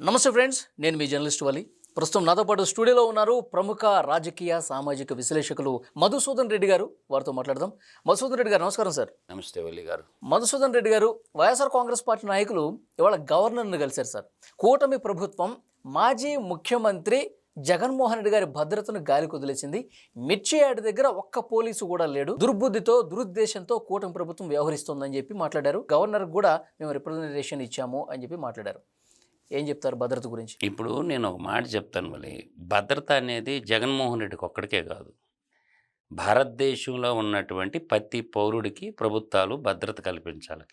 నమస్తే ఫ్రెండ్స్, నేను మీ జర్నలిస్ట్ వలి. ప్రస్తుతం నాతో పాటు స్టూడియోలో ఉన్నారు ప్రముఖ రాజకీయ సామాజిక విశ్లేషకులు మధుసూదన్ రెడ్డి గారు. వారితో మాట్లాడదాం. మధుసూదన్ రెడ్డి గారు నమస్కారం సార్. నమస్తే వల్లి గారు. మధుసూదన్ రెడ్డి గారు, వైఎస్ఆర్ కాంగ్రెస్ పార్టీ నాయకులు ఇవాళ గవర్నర్ను కలిశారు సార్. కూటమి ప్రభుత్వం మాజీ ముఖ్యమంత్రి జగన్మోహన్ రెడ్డి గారి భద్రతను గాలి కుదిలేసింది. మిర్చి యార్డ్ దగ్గర ఒక్క పోలీసు కూడా లేడు. దుర్బుద్ధితో దురుద్దేశంతో కూటమి ప్రభుత్వం వ్యవహరిస్తోందని చెప్పి మాట్లాడారు. గవర్నర్ కూడా మేము రిప్రజెంటేషన్ ఇచ్చాము అని చెప్పి మాట్లాడారు. ఏం చెప్తారు భద్రత గురించి? ఇప్పుడు నేను ఒక మాట చెప్తాను వల్లి. భద్రత అనేది జగన్మోహన్ రెడ్డికి ఒక్కడికే కాదు, భారతదేశంలో ఉన్నటువంటి ప్రతి పౌరుడికి ప్రభుత్వాలు భద్రత కల్పించాలి.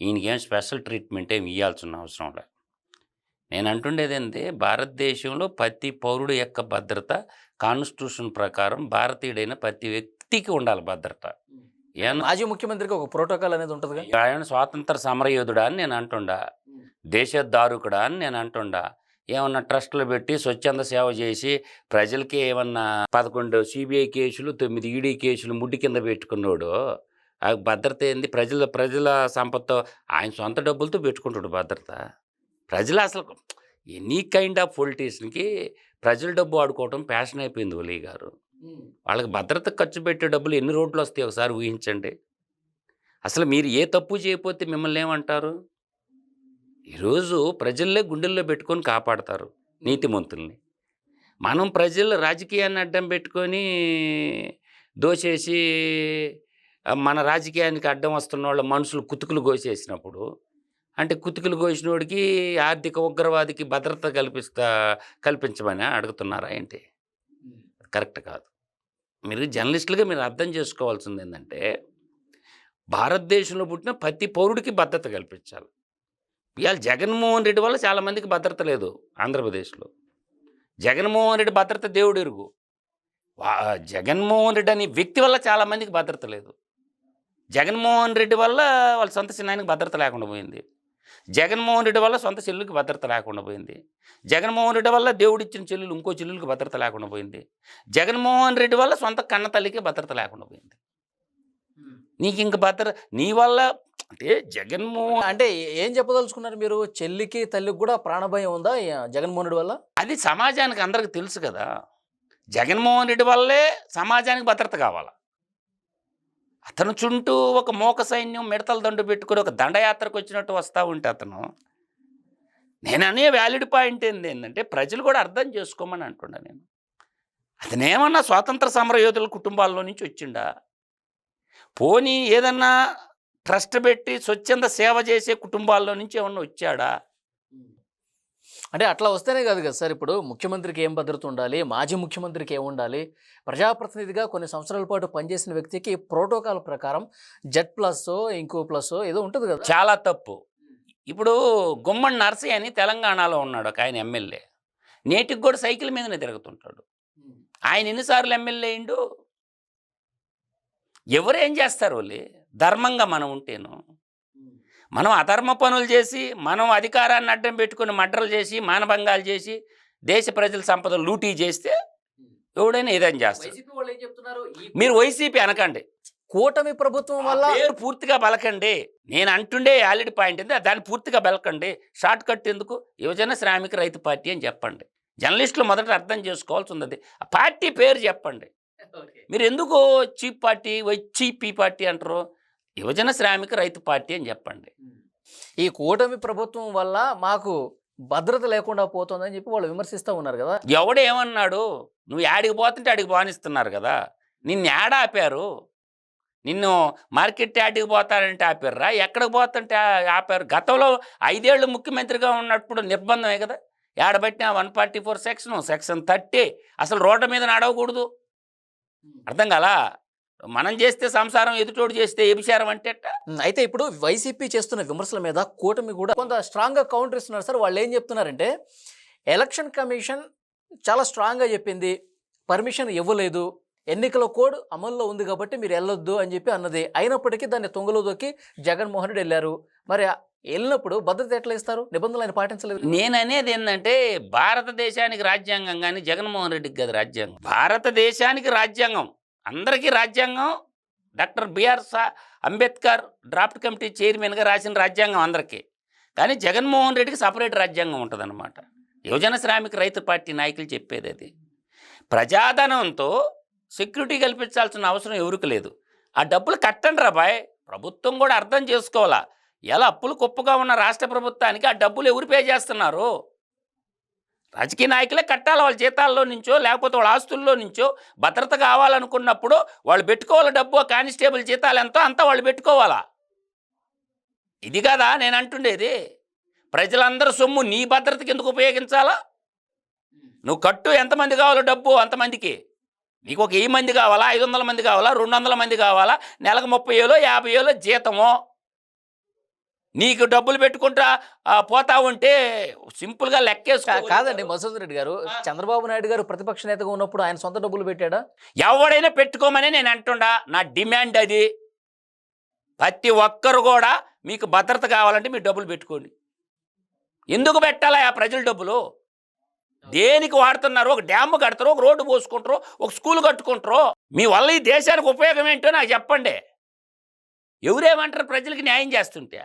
ఈయనకేం స్పెషల్ ట్రీట్మెంట్ ఏమి ఇవ్వాల్సిన అవసరం లేదు. నేను అంటుండేది ఏంటంటే, భారతదేశంలో ప్రతి పౌరుడి యొక్క భద్రత కాన్స్టిట్యూషన్ ప్రకారం భారతీయుడైన ప్రతి వ్యక్తికి ఉండాలి భద్రత. మాజీ ముఖ్యమంత్రికి ఒక ప్రోటోకాల్ అనేది ఉంటుంది. ఆయన స్వాతంత్ర సమరయోధుడా అని నేను అంటుండా, దేశోద్ధారకుడా అని నేను అంటుండా. ఏమన్నా ట్రస్టులు పెట్టి స్వచ్ఛంద సేవ చేసి ప్రజలకి ఏమన్నా 11 సిబిఐ కేసులు 9 ఈడీ కేసులు ముడ్డి కింద పెట్టుకున్నాడు. ఆ భద్రత ఏంది? ప్రజల సంపత్తో ఆయన సొంత డబ్బులతో పెట్టుకుంటాడు భద్రత. ప్రజలు అసలు ఎనీ కైండ్ ఆఫ్ పొలిటీషియన్కి ప్రజల డబ్బు ఆడుకోవటం ప్యాషన్ అయిపోయింది ఒలీ గారు. వాళ్ళకి భద్రత ఖర్చు పెట్టే డబ్బులు ఎన్ని రోడ్లు వస్తాయి ఒకసారి ఊహించండి. అసలు మీరు ఏ తప్పు చేయకపోతే మిమ్మల్ని ఏమంటారు? ఈరోజు ప్రజల్లే గుండెల్లో పెట్టుకొని కాపాడతారు నీతిమంతుల్ని. మనం ప్రజలు రాజకీయాన్ని అడ్డం పెట్టుకొని దోచేసి మన రాజకీయానికి అడ్డం వస్తున్న వాళ్ళ మనుషులు కుతుకులు కోసేసినప్పుడు, అంటే కుతుకులు కోసినోడికి ఆర్థిక ఉగ్రవాదికి భద్రత కల్పించమని అడుగుతున్నారా ఏంటి? కరెక్ట్ కాదు. మీరు జర్నలిస్టులుగా మీరు అర్థం చేసుకోవాల్సింది ఏంటంటే, భారతదేశంలో పుట్టిన ప్రతి పౌరుడికి భద్రత కల్పించాలి. ఇవాళ జగన్మోహన్ రెడ్డి వల్ల చాలామందికి భద్రత లేదు ఆంధ్రప్రదేశ్లో. జగన్మోహన్ రెడ్డి భద్రత దేవుడు ఎరుగు. జగన్మోహన్ రెడ్డి అనే వ్యక్తి వల్ల చాలామందికి భద్రత లేదు. జగన్మోహన్ రెడ్డి వల్ల వాళ్ళ సొంత చిన్నాయనకి భద్రత లేకుండా పోయింది. జగన్మోహన్ రెడ్డి వల్ల సొంత చెల్లుకి భద్రత లేకుండా పోయింది. జగన్మోహన్ రెడ్డి వల్ల దేవుడిచ్చిన చెల్లెలు ఇంకో చెల్లెలకి భద్రత లేకుండా పోయింది. జగన్మోహన్ రెడ్డి వల్ల సొంత కన్న తల్లికి భద్రత లేకుండా పోయింది. నీకు ఇంక భద్రత నీ వల్ల అంటే జగన్మోహన్ అంటే ఏం చెప్పదలుచుకున్నారు మీరు? చెల్లికి తల్లికి కూడా ప్రాణభయం ఉందా జగన్మోహన్ రెడ్డి వల్ల? అది సమాజానికి అందరికి తెలుసు కదా. జగన్మోహన్ రెడ్డి వల్లే సమాజానికి భద్రత కావాలా. అతను చుంటూ ఒక మోక సైన్యం మిడతల దండు పెట్టుకుని ఒక దండయాత్రకు వచ్చినట్టు వస్తూ ఉంటే అతను, నేననే వ్యాలిడ్ పాయింట్ ఏంటంటే ప్రజలు కూడా అర్థం చేసుకోమని అంటున్నా నేను. అతనేమన్నా స్వాతంత్ర సమరయోధుల కుటుంబాల్లో నుంచి వచ్చిండా? పోనీ ఏదన్నా ట్రస్ట్ పెట్టి స్వచ్ఛంద సేవ చేసే కుటుంబాల్లో నుంచి ఏమన్నా వచ్చాడా? అంటే అట్లా వస్తేనే కాదు కదా సార్. ఇప్పుడు ముఖ్యమంత్రికి ఏం భద్రత ఉండాలి, మాజీ ముఖ్యమంత్రికి ఏం ఉండాలి? ప్రజాప్రతినిధిగా కొన్ని సంవత్సరాల పాటు పనిచేసిన వ్యక్తికి ప్రోటోకాల్ ప్రకారం Z+ ఇంకో ప్లస్ ఏదో ఉంటుంది కదా. చాలా తప్పు. ఇప్పుడు గుమ్మడి నర్సయ్య అని తెలంగాణలో ఉన్నాడు ఒక ఆయన ఎమ్మెల్యే. నేటికి కూడా సైకిల్ మీదనే తిరుగుతుంటాడు. ఆయన ఎన్నిసార్లు ఎమ్మెల్యే అయిండు? ఎవరేం చేస్తారు వాళ్ళు? ధర్మంగా మనం ఉంటేను, మనం అధర్మ పనులు చేసి మనం అధికారాన్ని అడ్డం పెట్టుకుని మడ్రలు చేసి మానభంగాలు చేసి దేశ ప్రజల సంపద లూటీ చేస్తే ఎవడైనా ఏదైనా చేస్తారు. మీరు వైసీపీ అనకండి, కూటమి ప్రభుత్వం వల్ల పేరు పూర్తిగా బలకండి. నేను అంటుండే వ్యాలిడ్ పాయింట్ ఏంటి, దాన్ని పూర్తిగా బలకండి. షార్ట్ కట్ ఎందుకు? యువజన శ్రామిక రైతు పార్టీ అని చెప్పండి. జర్నలిస్టులు మొదట అర్థం చేసుకోవాల్సి ఉంది. ఆ పార్టీ పేరు చెప్పండి. మీరు ఎందుకు చీప్ పార్టీ వైసీపీ పార్టీ అంటారు? యువజన శ్రామిక రైతు పార్టీ అని చెప్పండి. ఈ కూటమి ప్రభుత్వం వల్ల మాకు భద్రత లేకుండా పోతుందని చెప్పి వాళ్ళు విమర్శిస్తూ ఉన్నారు కదా. ఎవడేమన్నాడు? నువ్వు యాడికి పోతుంటే అడిగి బానిస్తున్నారు కదా. నిన్ను యాడ ఆపారు? నిన్ను మార్కెట్ యాడికి పోతారంటే ఆపారా? ఎక్కడికి పోతుంటే ఆపారు? గతంలో 5 ఏళ్ళు ముఖ్యమంత్రిగా ఉన్నప్పుడు నిర్బంధమే కదా. ఏడబట్టిన 144 సెక్షన్ 30 అసలు రోడ్ల మీద నడవకూడదు. అర్థం కాలా? మనం చేస్తే సంసారం, ఎదుటోడు చేస్తే వ్యభిచారం అంటే. అయితే ఇప్పుడు వైసీపీ చేస్తున్న విమర్శల మీద కూటమి కూడా కొంత స్ట్రాంగ్గా కౌంటర్ ఇస్తున్నారు సార్. వాళ్ళు ఏం చెప్తున్నారంటే, ఎలక్షన్ కమిషన్ చాలా స్ట్రాంగ్గా చెప్పింది, పర్మిషన్ ఇవ్వలేదు, ఎన్నికల కోడ్ అమల్లో ఉంది కాబట్టి మీరు వెళ్ళొద్దు అని చెప్పి అన్నది. అయినప్పటికీ దాన్ని తొంగలో దొక్కి జగన్మోహన్ రెడ్డి వెళ్ళారు. మరి వెళ్ళినప్పుడు భద్రత ఎట్లా ఇస్తారు? నిబంధనలు ఆయన పాటించలేదు. నేను అనేది ఏంటంటే, భారతదేశానికి రాజ్యాంగం కానీ జగన్మోహన్ రెడ్డికి కదా రాజ్యాంగం. భారతదేశానికి రాజ్యాంగం, అందరికీ రాజ్యాంగం. Doctor B R Ambedkar draft committee చైర్మన్గా రాసిన రాజ్యాంగం అందరికీ. కానీ జగన్మోహన్ రెడ్డికి సపరేట్ రాజ్యాంగం ఉంటుందన్నమాట. యువజన శ్రామిక రైతు పార్టీ నాయకులు చెప్పేది అది. ప్రజాధనంతో సెక్యూరిటీ కల్పించాల్సిన అవసరం ఎవరికి లేదు. ఆ డబ్బులు కట్టండి రా బాయ్. ప్రభుత్వం కూడా అర్థం చేసుకోవాలా. ఎలా అప్పులు కుప్పగా ఉన్న రాష్ట్ర ప్రభుత్వానికి ఆ డబ్బులు ఎవరు పే చేస్తున్నారు? రాజకీయ నాయకులే కట్టాలి. వాళ్ళ జీతాల్లో నుంచో లేకపోతే వాళ్ళ ఆస్తుల్లో నుంచో భద్రత కావాలనుకున్నప్పుడు వాళ్ళు పెట్టుకోవాలి డబ్బు. కానిస్టేబుల్ జీతాలు ఎంతో అంతా వాళ్ళు పెట్టుకోవాలా. ఇది కదా నేను అంటుండేది. ప్రజలందరూ సొమ్ము నీ భద్రతకి ఎందుకు ఉపయోగించాలా? నువ్వు కట్టు, ఎంతమంది కావాలో డబ్బు అంతమందికి. నీకు ఒక 1000 మంది కావాలా, 500 మంది కావాలా, 200 మంది కావాలా, నెలకు 30,000 50,000 జీతమో, నీకు డబ్బులు పెట్టుకుంటా పోతా ఉంటే సింపుల్గా లెక్కేసుకో. కాదండి మధుసూదన్ రెడ్డి గారు, చంద్రబాబు నాయుడు గారు ప్రతిపక్ష నేతగా ఉన్నప్పుడు ఆయన సొంత డబ్బులు పెట్టాడా? ఎవడైనా పెట్టుకోమని నేను అంటుండా. నా డిమాండ్ అది. ప్రతి ఒక్కరు కూడా మీకు భద్రత కావాలంటే మీరు డబ్బులు పెట్టుకోండి. ఎందుకు పెట్టాలా ఆ ప్రజల డబ్బులు? దేనికి వాడుతున్నారు? ఒక డ్యామ్ కడతారు, ఒక రోడ్డు పోసుకుంటారు, ఒక స్కూల్ కట్టుకుంటారు. మీ వల్ల ఈ దేశానికి ఉపయోగం ఏంటో నాకు చెప్పండి. ఎవరేమంటారు ప్రజలకి న్యాయం చేస్తుంటే?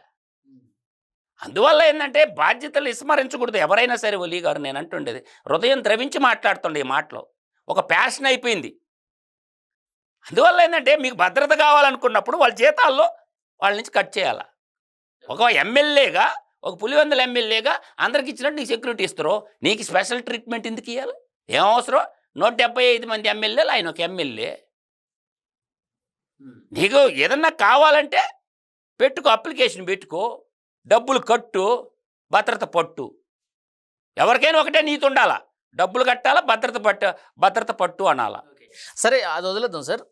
అందువల్ల ఏంటంటే బాధ్యతలు విస్మరించకూడదు ఎవరైనా సరే. ఒలీ గారు నేను అంటుండేది, హృదయం ద్రవించి మాట్లాడుతుండే ఈ మాటలో. ఒక ప్యాషన్ అయిపోయింది. అందువల్ల ఏంటంటే మీకు భద్రత కావాలనుకున్నప్పుడు వాళ్ళ జీతాల్లో వాళ్ళ నుంచి కట్ చేయాలా. ఒక ఎమ్మెల్యేగా, ఒక పులివెందుల ఎమ్మెల్యేగా అందరికి ఇచ్చినట్టు నీకు సెక్యూరిటీ ఇస్తారు. నీకు స్పెషల్ ట్రీట్మెంట్ ఎందుకు ఇవ్వాలి? ఏం అవసరం? 175 మంది ఎమ్మెల్యేలు, ఆయన ఒక ఎమ్మెల్యే. నీకు ఏదన్నా కావాలంటే పెట్టుకో, అప్లికేషన్ పెట్టుకో, డబ్బులు కట్టు, భద్రత పట్టు. ఎవరికైనా ఒకటే నీతి ఉండాలా. డబ్బులు కట్టాలా, భద్రత పట్టు అనాలా. సరే అది వదిలేద్దాం సార్.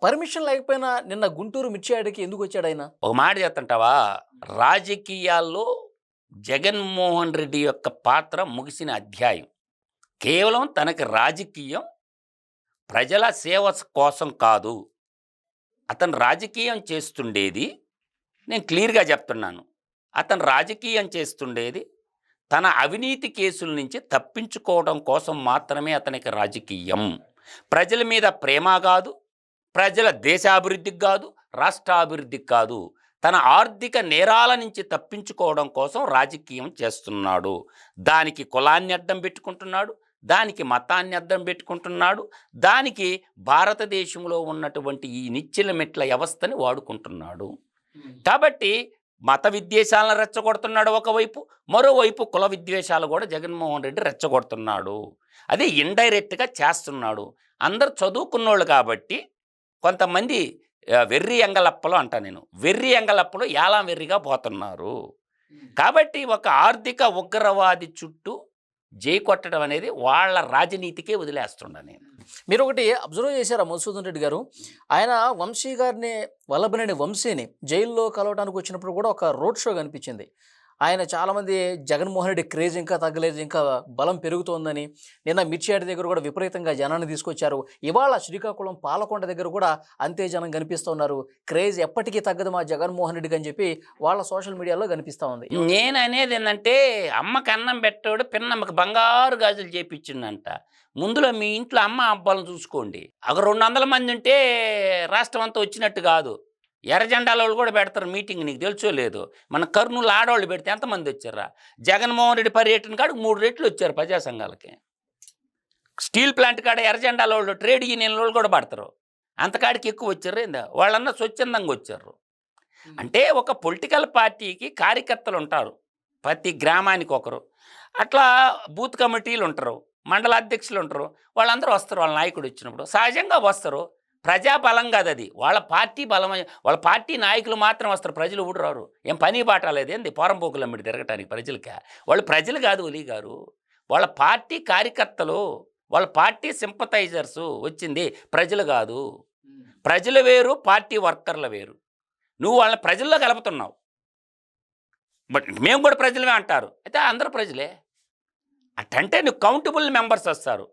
పర్మిషన్ లేకపోయినా నిన్న గుంటూరు మిర్చి యార్డుకి ఎందుకు వచ్చాడు ఆయన? ఒక మాట చెప్తుంటావా, రాజకీయాల్లో జగన్మోహన్ రెడ్డి యొక్క పాత్ర ముగిసిన అధ్యాయం. కేవలం తనకి రాజకీయం ప్రజల సేవ కోసం కాదు. అతను రాజకీయం చేస్తుండేది, నేను క్లియర్గా చెప్తున్నాను, అతను రాజకీయం చేస్తుండేది తన అవినీతి కేసుల నుంచి తప్పించుకోవడం కోసం మాత్రమే అతనికి రాజకీయం. ప్రజల మీద ప్రేమ కాదు, ప్రజల దేశాభివృద్ధికి కాదు, రాష్ట్రాభివృద్ధికి కాదు. తన ఆర్థిక నేరాల నుంచి తప్పించుకోవడం కోసం రాజకీయం చేస్తున్నాడు. దానికి కులాన్ని అడ్డం పెట్టుకుంటున్నాడు, దానికి మతాన్ని అడ్డం పెట్టుకుంటున్నాడు, దానికి భారతదేశంలో ఉన్నటువంటి ఈ నిచ్చెల మెట్ల వ్యవస్థని వాడుకుంటున్నాడు. కాబట్టి మత విద్వేషాలను రెచ్చగొడుతున్నాడు ఒకవైపు, మరోవైపు కుల విద్వేషాలు కూడా జగన్మోహన్ రెడ్డి రెచ్చగొడుతున్నాడు. అది ఇండైరెక్ట్గా చేస్తున్నాడు. అందరు చదువుకున్నోళ్ళు కాబట్టి కొంతమంది వెర్రి ఎంగలప్పలు అంటా నేను, వెర్రి ఎంగలప్పలు యాలాం వెర్రిగా పోతున్నారు. కాబట్టి ఒక ఆర్థిక ఉగ్రవాది చుట్టూ జై కొట్టడం అనేది వాళ్ళ రాజనీతికే వదిలేస్తుండ నేను. మీరు ఒకటి అబ్జర్వ్ చేశారా మధుసూదన్ రెడ్డి గారు? ఆయన వంశీ గారిని, వల్లభనేని వంశీని జైల్లో కలవడానికి వచ్చినప్పుడు కూడా ఒక రోడ్ షో కనిపించింది. ఆయన చాలామంది జగన్మోహన్ రెడ్డి క్రేజ్ ఇంకా తగ్గలేదు, ఇంకా బలం పెరుగుతోందని, నిన్న మిర్చి యార్డ్ దగ్గర కూడా విపరీతంగా జనాన్ని తీసుకొచ్చారు. ఇవాళ శ్రీకాకుళం పాలకొండ దగ్గర కూడా అంతే జనం కనిపిస్తున్నారు. క్రేజ్ ఎప్పటికీ తగ్గదు మా జగన్మోహన్ రెడ్డికి అని చెప్పి వాళ్ళ సోషల్ మీడియాలో కనిపిస్తూ ఉంది. నేను అనేది ఏంటంటే, అమ్మకి అన్నం పెట్టాడు, పిన్నమ్మకి బంగారు గాజులు చేపించిందంట. ముందులో మీ ఇంట్లో అమ్మ అబ్బాలను చూసుకోండి. ఒక 200 మంది ఉంటే రాష్ట్రం అంతా వచ్చినట్టు కాదు. ఎర్ర జెండాల వాళ్ళు కూడా పెడతారు మీటింగ్, నీకు తెలుసో లేదు. మన కర్నూలు ఆడవాళ్ళు పెడితే ఎంతమంది వచ్చారా? జగన్మోహన్ రెడ్డి పర్యటన కాడికి 3 రెట్లు వచ్చారు ప్రజా సంఘాలకి. స్టీల్ ప్లాంట్ కాడ ఎర్ర జెండాల వాళ్ళు, ట్రేడ్ యూనియన్ వాళ్ళు కూడా పడతారు. అంతకాడికి ఎక్కువ వచ్చారు ఏందా? వాళ్ళన్నా స్వచ్ఛందంగా వచ్చారు. అంటే ఒక పొలిటికల్ పార్టీకి కార్యకర్తలు ఉంటారు, ప్రతి గ్రామానికి ఒకరు. అట్లా బూత్ కమిటీలు ఉంటారు, మండల అధ్యక్షులు ఉంటారు. వాళ్ళందరూ వస్తారు, వాళ్ళ నాయకుడు వచ్చినప్పుడు సహజంగా వస్తారు. ప్రజాబలం కాదు అది, వాళ్ళ పార్టీ బలం. వాళ్ళ పార్టీ నాయకులు మాత్రం వస్తారు, ప్రజలు ఊడు రారు. ఏం పని బాట లేదు ఏంది పోరంపోకులు అమ్మిడి తిరగటానికి ప్రజలకి? వాళ్ళు ప్రజలు కాదు ఒలీ గారు, వాళ్ళ పార్టీ కార్యకర్తలు, వాళ్ళ పార్టీ సింపథైజర్సు. వచ్చింది ప్రజలు కాదు. ప్రజలు వేరు, పార్టీ వర్కర్లు వేరు. నువ్వు వాళ్ళని ప్రజల్లో కలుపుతున్నావు. బట్ మేము కూడా ప్రజలమే అంటారు. అయితే అందరూ ప్రజలే అట్టంటే నువ్వు కౌంటబుల్ మెంబర్స్ వస్తారు.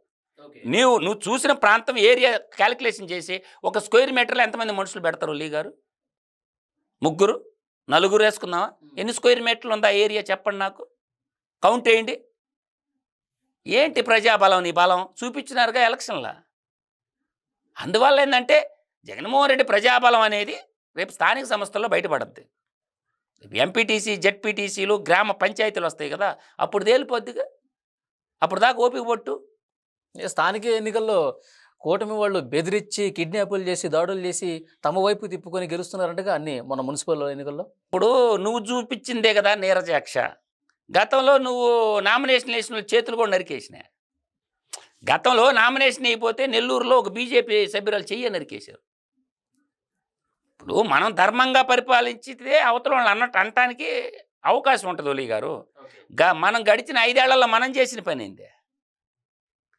నువ్వు చూసిన ప్రాంతం ఏరియా క్యాలిక్యులేషన్ చేసి ఒక స్క్వేర్ మీటర్లో ఎంతమంది మనుషులు పెడతారు ఒలీ గారు? 3 4 వేసుకుందామా? ఎన్ని స్క్వేర్ మీటర్లు ఉందా ఏరియా చెప్పండి నాకు, కౌంట్ వేయండి. ఏంటి ప్రజాబలం? నీ బలం చూపించినారుగా ఎలక్షన్లా. అందువల్ల ఏంటంటే జగన్మోహన్ రెడ్డి ప్రజాబలం అనేది రేపు స్థానిక సంస్థల్లో బయటపడద్ది. ఎంపీటీసీ జెడ్పీటీసీలు గ్రామ పంచాయతీలు వస్తాయి కదా, అప్పుడు తేలిపోద్దిగా. అప్పుడు దాకా ఓపిక పట్టు. స్థానిక ఎన్నికల్లో కూటమి వాళ్ళు బెదిరించి కిడ్నాపులు చేసి దాడులు చేసి తమ వైపు తిప్పుకొని గెలుస్తున్నారంటగా అన్ని మన మున్సిపల్ ఎన్నికల్లో. ఇప్పుడు నువ్వు చూపించిందే కదా నీరజాక్ష. గతంలో నువ్వు నామినేషన్ వేసిన వాళ్ళ చేతులు కూడా నరికేసినా. గతంలో నామినేషన్ అయిపోతే నెల్లూరులో ఒక బీజేపీ సభ్యురాలు చెయ్యి నరికేశారు. ఇప్పుడు మనం ధర్మంగా పరిపాలించితే అవతల వాళ్ళు అన్నట్టు అనటానికి అవకాశం ఉంటుంది ఒలి గారు. మనం గడిచిన 5 ఏళ్లలో మనం చేసిన పని ఏంది?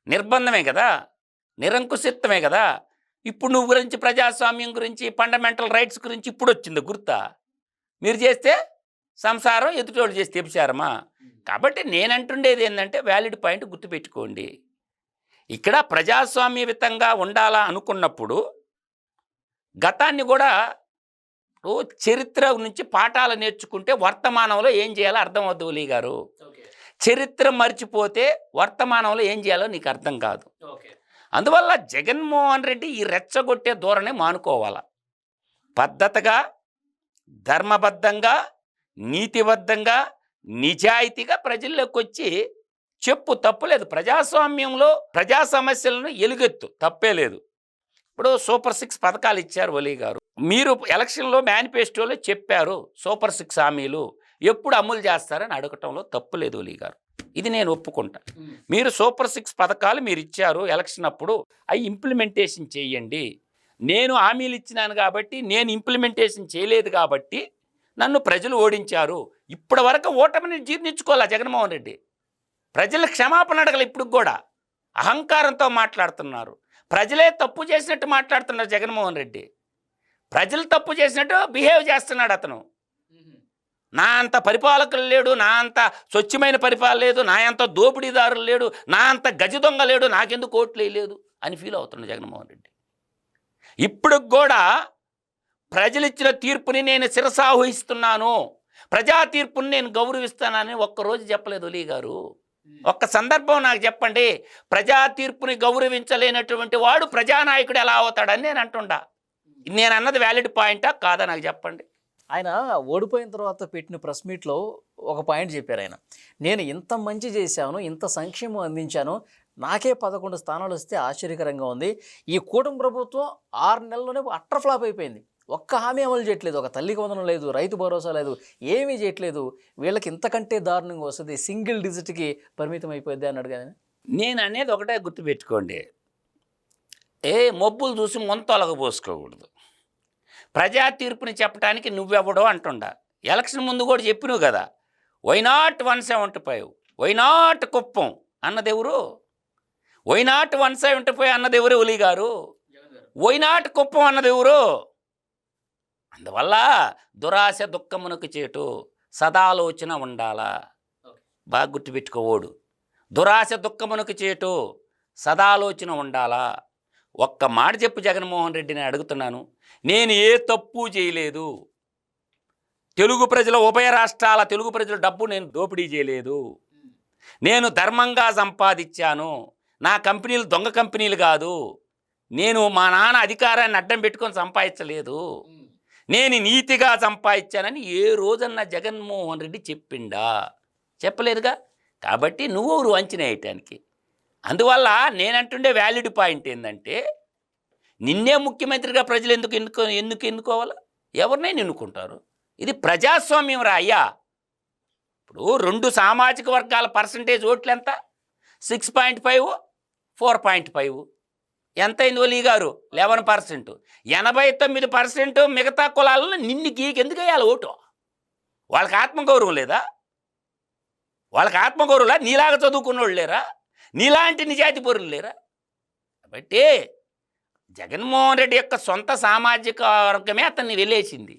నిర్బంధమే కదా, నిరంకుశిత్వమే కదా. ఇప్పుడు నువ్వు గురించి ప్రజాస్వామ్యం గురించి ఫండమెంటల్ రైట్స్ గురించి ఇప్పుడు వచ్చింది గుర్తా? మీరు చేస్తే సంసారం, ఎదుటోళ్ళు చేస్తే వ్యభిచారమా? కాబట్టి నేనంటుండేది ఏంటంటే వ్యాలిడ్ పాయింట్ గుర్తుపెట్టుకోండి. ఇక్కడ ప్రజాస్వామ్యయుతంగా ఉండాలా అనుకున్నప్పుడు గతాన్ని కూడా చరిత్ర నుంచి పాఠాలు నేర్చుకుంటే వర్తమానంలో ఏం చేయాలో అర్థమవుద్ది ఒలి గారు. చరిత్ర మర్చిపోతే వర్తమానంలో ఏం చేయాలో నీకు అర్థం కాదు. అందువల్ల జగన్మోహన్ రెడ్డి ఈ రెచ్చగొట్టే ధోరణి మానుకోవాలా. పద్ధతిగా, ధర్మబద్ధంగా, నీతిబద్ధంగా, నిజాయితీగా ప్రజల్లోకి వచ్చి చెప్పు, తప్పులేదు. ప్రజాస్వామ్యంలో ప్రజా సమస్యలను ఎలుగెత్తు, తప్పే లేదు. ఇప్పుడు సూపర్ 6 పథకాలు ఇచ్చారు ఒలి గారు. మీరు ఎలక్షన్లో మేనిఫెస్టోలో చెప్పారు సూపర్ 6 హామీలు ఎప్పుడు అమలు చేస్తారని అడగటంలో తప్పులేదు ఒలి గారు. ఇది నేను ఒప్పుకుంటా. మీరు సూపర్ 6 పథకాలు మీరు ఇచ్చారు ఎలక్షన్ అప్పుడు, అవి ఇంప్లిమెంటేషన్ చేయండి. నేను హామీలు ఇచ్చినాను కాబట్టి, నేను ఇంప్లిమెంటేషన్ చేయలేదు కాబట్టి నన్ను ప్రజలు ఓడించారు. ఇప్పటి వరకు ఓటమిని జీర్ణించుకోవాలా జగన్మోహన్ రెడ్డి. ప్రజల క్షమాపణ అడగల. ఇప్పుడు కూడా అహంకారంతో మాట్లాడుతున్నారు. ప్రజలే తప్పు చేసినట్టు మాట్లాడుతున్నారు జగన్మోహన్ రెడ్డి. ప్రజలు తప్పు చేసినట్టు బిహేవ్ చేస్తున్నాడు అతను. నా అంత పరిపాలకులు లేడు, నా అంత స్వచ్ఛమైన పరిపాలన లేదు, నా అంత దోపిడీదారులు లేడు, నా అంత గజ దొంగ లేడు, నాకెందుకు ఓట్లు వేయలేదు అని ఫీల్ అవుతున్నాడు జగన్మోహన్ రెడ్డి. ఇప్పుడు కూడా ప్రజలిచ్చిన తీర్పుని నేను శిరసావహిస్తున్నాను, ప్రజా తీర్పుని నేను గౌరవిస్తానని ఒక్కరోజు చెప్పలేదు ఒలి గారు. ఒక్క సందర్భం నాకు చెప్పండి, ప్రజా తీర్పుని గౌరవించలేనటువంటి వాడు ప్రజానాయకుడు ఎలా అవుతాడని నేను అంటుండా. నేను అన్నది వ్యాలిడ్ పాయింటా కాదా నాకు చెప్పండి. ఆయన ఓడిపోయిన తర్వాత పెట్టిన ప్రెస్ మీట్లో ఒక పాయింట్ చెప్పారు ఆయన. నేను ఇంత మంచి చేశాను, ఇంత సంక్షేమం అందించాను, నాకే 11 స్థానాలు వస్తే ఆశ్చర్యకరంగా ఉంది. ఈ కూటమి ప్రభుత్వం 6 నెలల్లోనే అట్టర్ ఫ్లాప్ అయిపోయింది. ఒక్క హామీ అమలు చేయట్లేదు, ఒక తల్లికి వందనం లేదు, రైతు భరోసా లేదు, ఏమీ చేయట్లేదు. వీళ్ళకి ఇంతకంటే దారుణంగా వస్తుంది, సింగిల్ డిజిట్కి పరిమితం అయిపోద్ది అన్నాడు కదా. నేను అనేది ఒకటే గుర్తుపెట్టుకోండి, మొబ్బులు చూసి మొంతొలగబోసుకోకూడదు. ప్రజా తీర్పుని చెప్పడానికి నువ్వెవడో అంటుండా. ఎలక్షన్ ముందు కూడా చెప్పినావు కదా, why not 175, why not Kuppam అన్నదెవరు? Why not 175 అన్నదెవరు Oli గారు? వైనాట్ కుప్పం అన్నదెవరు? అందువల్ల దురాశ దుఃఖమునకు చేటు, సదాలోచన ఉండాలా. బాగా గుర్తుపెట్టుకోవోడు. దురాశ దుఃఖమునకు చేటు, సదాలోచన ఉండాలా. ఒక్క మాట చెప్పు జగన్మోహన్ రెడ్డిని అడుగుతున్నాను, నేను ఏ తప్పు చేయలేదు. తెలుగు ప్రజల, ఉభయ రాష్ట్రాల తెలుగు ప్రజల డబ్బు నేను దోపిడీ చేయలేదు. నేను ధర్మంగా సంపాదించాను. నా కంపెనీలు దొంగ కంపెనీలు కాదు. నేను మా నాన్న అధికారాన్ని అడ్డం పెట్టుకొని సంపాదించలేదు. నేను నీతిగా సంపాదించానని ఏ రోజన్నా జగన్మోహన్ రెడ్డి చెప్పిండా? చెప్పలేదుగా. కాబట్టి నువ్వు వంచిన వేయటానికి. అందువల్ల నేనంటుండే వ్యాలిడ్ పాయింట్ ఏంటంటే, నిన్నే ముఖ్యమంత్రిగా ప్రజలు ఎందుకు ఎన్నుకోవాలా? ఎవరినైనా ఎన్నుకుంటారు. ఇది ప్రజాస్వామ్యం రా అయ్యా. ఇప్పుడు 2 సామాజిక వర్గాల పర్సంటేజ్ ఓట్లు ఎంత? 6.5, 4.5 ఎంత అయింది ఒలి గారు? 11%. 89% మిగతా కులాలను నిన్ను గీకెందుకు వేయాలి ఓటు? వాళ్ళకి ఆత్మగౌరవం లేదా? వాళ్ళకి ఆత్మగౌరవం లేదా? నీలాగా చదువుకున్న వాళ్ళు లేరా? నీలాంటి నిజాయితీ పరులు లేరా? కాబట్టి జగన్మోహన్ రెడ్డి యొక్క సొంత సామాజిక వర్గమే అతన్ని వెళ్ళేసింది.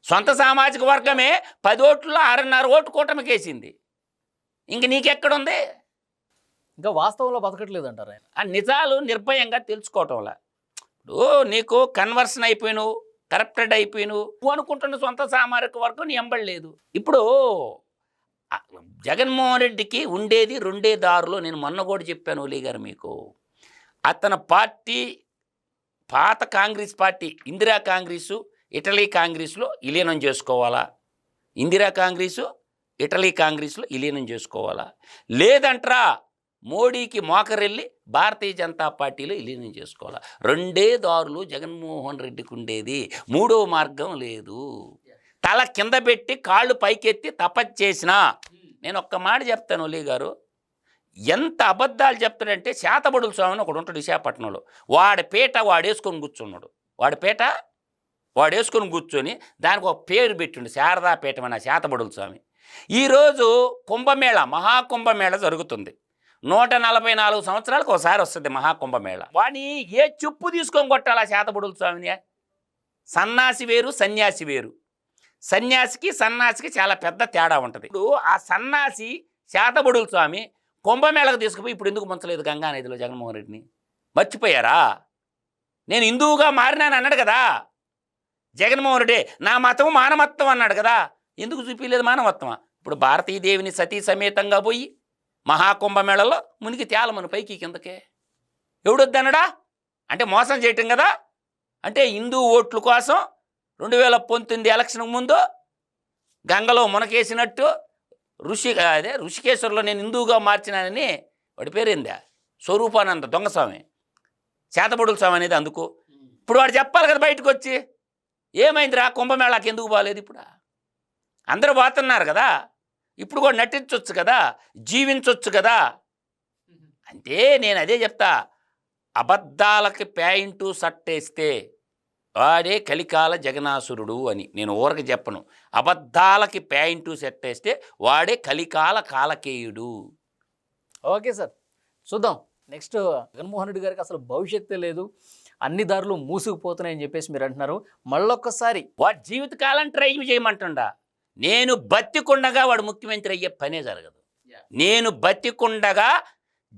సొంత సామాజిక వర్గమే 10 ఓట్లలో 6.5 ఓటు కూటమికి వేసింది. ఇంక నీకెక్కడుంది? ఇంకా వాస్తవంలో బతకట్లేదు అంటారు ఆయన. ఆ నిజాలు నిర్భయంగా తెలుసుకోవటంలా. ఇప్పుడు నీకు కన్వర్షన్ అయిపోయినావు, కరప్టెడ్ అయిపోయినావు, నువ్వు అనుకుంటున్న సొంత సామాజిక వర్గం నీ ఎంబడలేదు. ఇప్పుడు జగన్మోహన్ రెడ్డికి ఉండేది 2 దారులు. నేను మొన్న కూడా చెప్పాను ఒలి గారు మీకు. అతని పార్టీ పాత కాంగ్రెస్ పార్టీ, ఇందిరా కాంగ్రెసు, ఇటలీ కాంగ్రెస్లో విలీనం చేసుకోవాలా, ఇందిరా కాంగ్రెసు ఇటలీ కాంగ్రెస్లో విలీనం చేసుకోవాలా, లేదంట్రా మోడీకి మోకరెళ్ళి భారతీయ జనతా పార్టీలో విలీనం చేసుకోవాలా. రెండే దారులు జగన్మోహన్ రెడ్డికి ఉండేది, మూడో మార్గం లేదు. తల కింద పెట్టి కాళ్ళు పైకెత్తి తపస్సు చేసినా, నేను ఒక్క మాట చెప్తాను ఒలీ గారు, ఎంత అబద్ధాలు చెప్తాడంటే శాతబడుల స్వామిని ఒకడు ఉంటాడు విశాఖపట్నంలో, వాడి పీట వాడేసుకొని కూర్చున్నాడు, వాడి పీట వాడేసుకొని కూర్చొని దానికి ఒక పేరు పెట్టిండు శారదాపీఠం అనే శాతబడుల స్వామి. ఈరోజు కుంభమేళ మహాకుంభమేళ జరుగుతుంది. 144 సంవత్సరాలకు ఒకసారి వస్తుంది మహాకుంభమేళ. వాడిని ఏ చెప్పు తీసుకొని కొట్టాలా శాతబడుల స్వామిని? సన్నాసి వేరు సన్యాసి వేరు. సన్యాసికి సన్నాసికి చాలా పెద్ద తేడా ఉంటుంది. ఇప్పుడు ఆ సన్నాసి శాతబడుల స్వామి కుంభమేళకు తీసుకుపోయి ఇప్పుడు ఎందుకు ముంచలేదు గంగానదిలో జగన్మోహన్ రెడ్డిని? మర్చిపోయారా? నేను హిందువుగా మారినాను అన్నాడు కదా జగన్మోహన్ రెడ్డి, నా మతం మానవత్వం అన్నాడు కదా, ఎందుకు చూపించలేదు మానవత్వమా? ఇప్పుడు భారతీదేవిని సతీ సమేతంగా పోయి మహాకుంభమేళలో మునిగి తేలమను పైకి కిందకే ఎవడొద్దన్నాడా? అంటే మోసం చేయటం కదా. అంటే హిందూ ఓట్ల కోసం 2019 ఎలక్షన్ ముందు గంగలో మునకేసినట్టు ఋషికేశ్వర్లో నేను హిందువుగా మార్చినానని వాడి పేరేందా స్వరూపానంద దొంగస్వామి శాతబడుల స్వామి అనేది. అందుకు ఇప్పుడు వాడు చెప్పాలి కదా బయటకు వచ్చి, ఏమైందిరా కుంభమేళాకి ఎందుకు బాగాలేదు? ఇప్పుడు అందరూ పోతున్నారు కదా, ఇప్పుడు కూడా నటించవచ్చు కదా, జీవించవచ్చు కదా. అంటే నేను అదే చెప్తా, అబద్ధాలకి ప్యాంటు సట్టేస్తే వాడే కలికాల జగనాసురుడు అని నేను ఊరక చెప్పను. అబద్ధాలకి ప్యాంటు సెట్టేస్తే వాడే కలికాల కాలకేయుడు. ఓకే సార్, చూద్దాం. నెక్స్ట్ జగన్మోహన్ రెడ్డి గారికి అసలు భవిష్యత్తే లేదు, అన్ని దారులు మూసుకుపోతున్నాయని చెప్పేసి మీరు అంటున్నారు. మళ్ళొక్కసారి వాడు జీవితకాలం ట్రై చేయమంటుండా. నేను బతికుండగా వాడు ముఖ్యమంత్రి అయ్యే పనే జరగదు. నేను బతికుండగా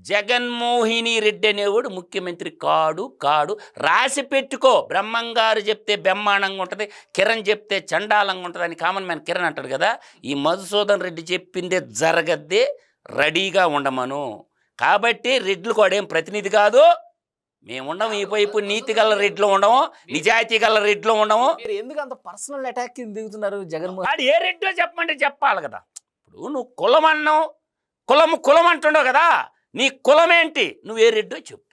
జగన్మోహిని రెడ్డి అనేవాడు ముఖ్యమంత్రి కాడు. రాసి పెట్టుకో. బ్రహ్మంగారు చెప్తే బ్రహ్మాండంగా ఉంటుంది, కిరణ్ చెప్తే చండాలంగా ఉంటుంది అని కామన్ మ్యాన్ కిరణ్ అంటాడు కదా. ఈ మధుసూదన్ రెడ్డి చెప్పిందే జరగద్దే, రెడీగా ఉండమను. కాబట్టి రెడ్లు కూడా ప్రతినిధి కాదు. మేము ఉండము ఈ వైపు, నీతి గల రెడ్లు ఉండము, నిజాయితీ గల రెడ్లు ఉండము. మీరు ఎందుకు అంత పర్సనల్ అటాక్ దిగుతున్నారు జగన్మోహన్? వాడు ఏ రెడ్లో చెప్పమంటే చెప్పాలి కదా. ఇప్పుడు నువ్వు కులం అన్నావు, కులం అంటుండవు కదా, నీ కులమేంటి, నువ్వు ఏ రెడ్డో చెప్పు.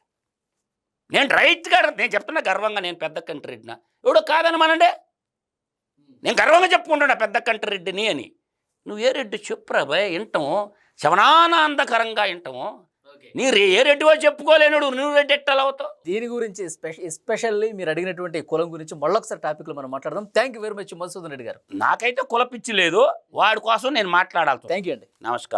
నేను రైట్గా నేను చెప్తున్నా గర్వంగా, నేను పెద్ద కంటి రెడ్డినా. ఎవడో కాదనమానండే, నేను గర్వంగా చెప్పుకుంటున్నా పెద్ద కంటి రెడ్డిని అని. నువ్వు ఏ రెడ్డి చెప్పురా భయ్, వింటాము శవనానందకరంగా వింటాము. నీ ఏ రెడ్డివో చెప్పుకోలేనుడు, నువ్వు రెడ్డి ఎట్టాలు అవుతావు? దీని గురించి ఎస్పెషల్లీ మీరు అడిగినటువంటి కులం గురించి మళ్ళొకసారి టాపిక్లో మనం మాట్లాడదాం. Thank you very much Madhusudan Reddy గారు. నాకైతే కుల పిచ్చి లేదు, వాడి కోసం నేను మాట్లాడాలి. థ్యాంక్ యూ అండి. నమస్కారం.